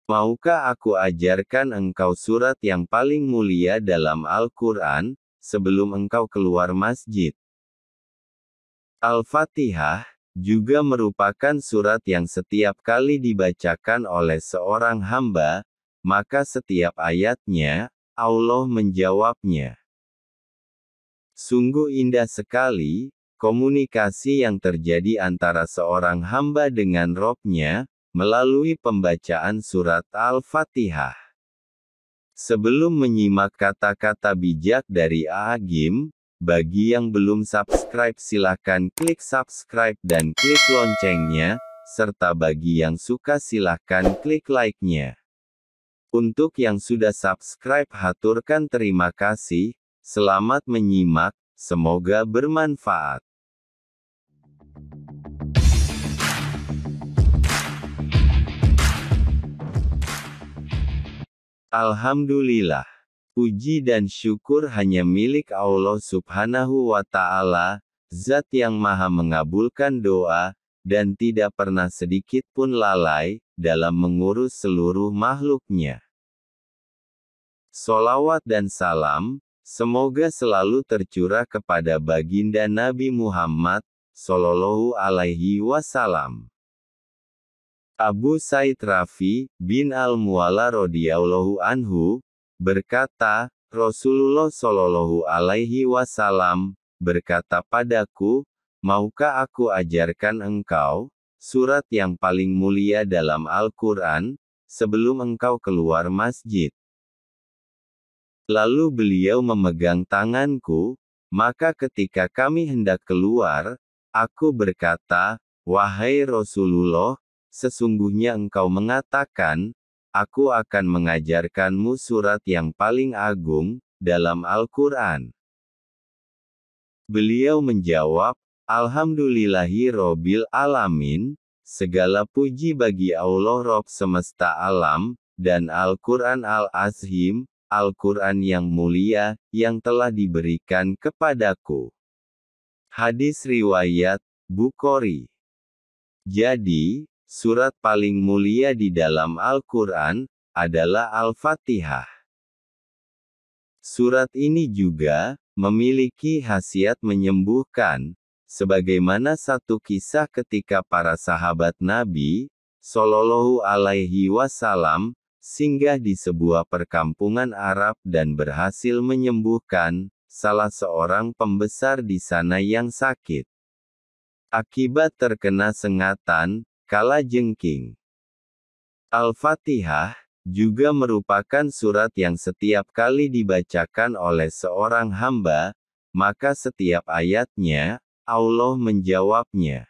Maukah aku ajarkan engkau surat yang paling mulia dalam Al-Quran, sebelum engkau keluar masjid? Al-Fatihah, juga merupakan surat yang setiap kali dibacakan oleh seorang hamba, maka setiap ayatnya, Allah menjawabnya. Sungguh indah sekali, komunikasi yang terjadi antara seorang hamba dengan Robnya, melalui pembacaan surat Al-Fatihah. Sebelum menyimak kata-kata bijak dari Agim, bagi yang belum subscribe silahkan klik subscribe dan klik loncengnya, serta bagi yang suka silahkan klik like-nya. Untuk yang sudah subscribe haturkan terima kasih, selamat menyimak, semoga bermanfaat. Alhamdulillah. Puji dan syukur hanya milik Allah Subhanahu wa Ta'ala, Zat yang Maha mengabulkan doa, dan tidak pernah sedikit pun lalai dalam mengurus seluruh makhluknya. Sholawat dan salam, semoga selalu tercurah kepada baginda Nabi Muhammad, Sallallahu Alaihi Wasallam. Abu Said Rafi bin Al-Mu'alla radhiyallahu anhu berkata, Rasulullah Shallallahu Alaihi Wasallam berkata padaku, maukah aku ajarkan engkau surat yang paling mulia dalam Al-Quran, sebelum engkau keluar masjid? Lalu beliau memegang tanganku, maka ketika kami hendak keluar, aku berkata, wahai Rasulullah, sesungguhnya engkau mengatakan, aku akan mengajarkanmu surat yang paling agung dalam Al-Quran. Beliau menjawab, Alhamdulillahi Robbil Alamin, segala puji bagi Allah Rob semesta alam, dan Al-Quran Al-Azim, Al-Quran yang mulia, yang telah diberikan kepadaku. Hadis riwayat Bukhari. Jadi, surat paling mulia di dalam Al-Quran, adalah Al-Fatihah. Surat ini juga, memiliki khasiat menyembuhkan, sebagaimana satu kisah ketika para sahabat Nabi, Sallallahu Alaihi Wasallam, singgah di sebuah perkampungan Arab dan berhasil menyembuhkan, salah seorang pembesar di sana yang sakit. Akibat terkena sengatan, kala jengking. Al-Fatihah, juga merupakan surat yang setiap kali dibacakan oleh seorang hamba, maka setiap ayatnya, Allah menjawabnya.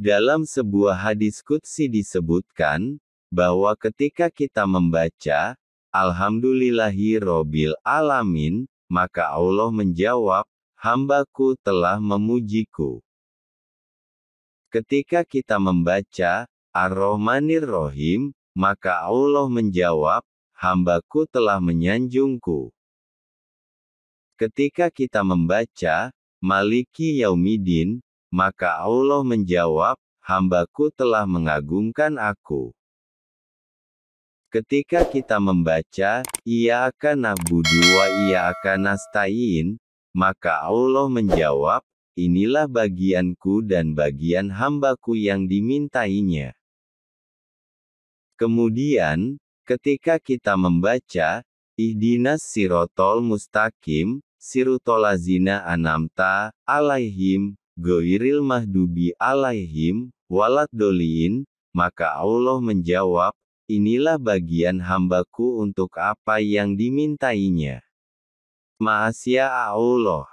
Dalam sebuah hadis qudsi disebutkan, bahwa ketika kita membaca, Alhamdulillahi Robbil Alamin, maka Allah menjawab, hambaku telah memujiku. Ketika kita membaca, Ar-Rahmanir Rahim, maka Allah menjawab, hambaku telah menyanjungku. Ketika kita membaca, Maliki Yaumidin, maka Allah menjawab, hambaku telah mengagungkan aku. Ketika kita membaca, Iyyaka na'budu wa iyyaka nasta'in, maka Allah menjawab, inilah bagianku dan bagian hambaku yang dimintainya. Kemudian, ketika kita membaca, Ihdinas sirotol mustaqim, sirotol lazina an'amta alaihim, ghairil mahdubi alaihim, waladdallin, maka Allah menjawab, inilah bagian hambaku untuk apa yang dimintainya. Maasya Allah.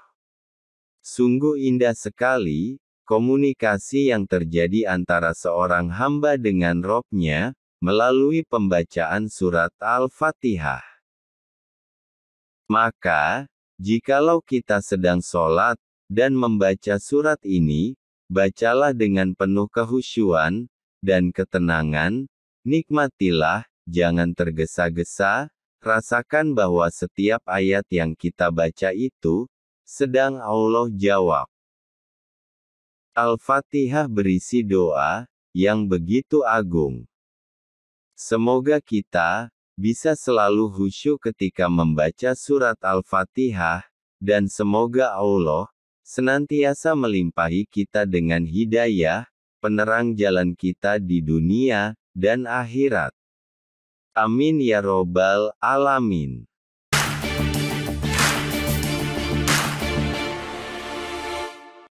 Sungguh indah sekali, komunikasi yang terjadi antara seorang hamba dengan Robnya, melalui pembacaan surat Al-Fatihah. Maka, jikalau kita sedang sholat, dan membaca surat ini, bacalah dengan penuh kehusyuan, dan ketenangan, nikmatilah, jangan tergesa-gesa, rasakan bahwa setiap ayat yang kita baca itu, sedang Allah jawab. Al-Fatihah berisi doa, yang begitu agung. Semoga kita bisa selalu khusyuk ketika membaca surat Al-Fatihah, dan semoga Allah senantiasa melimpahi kita dengan hidayah, penerang jalan kita di dunia dan akhirat. Amin ya robbal alamin.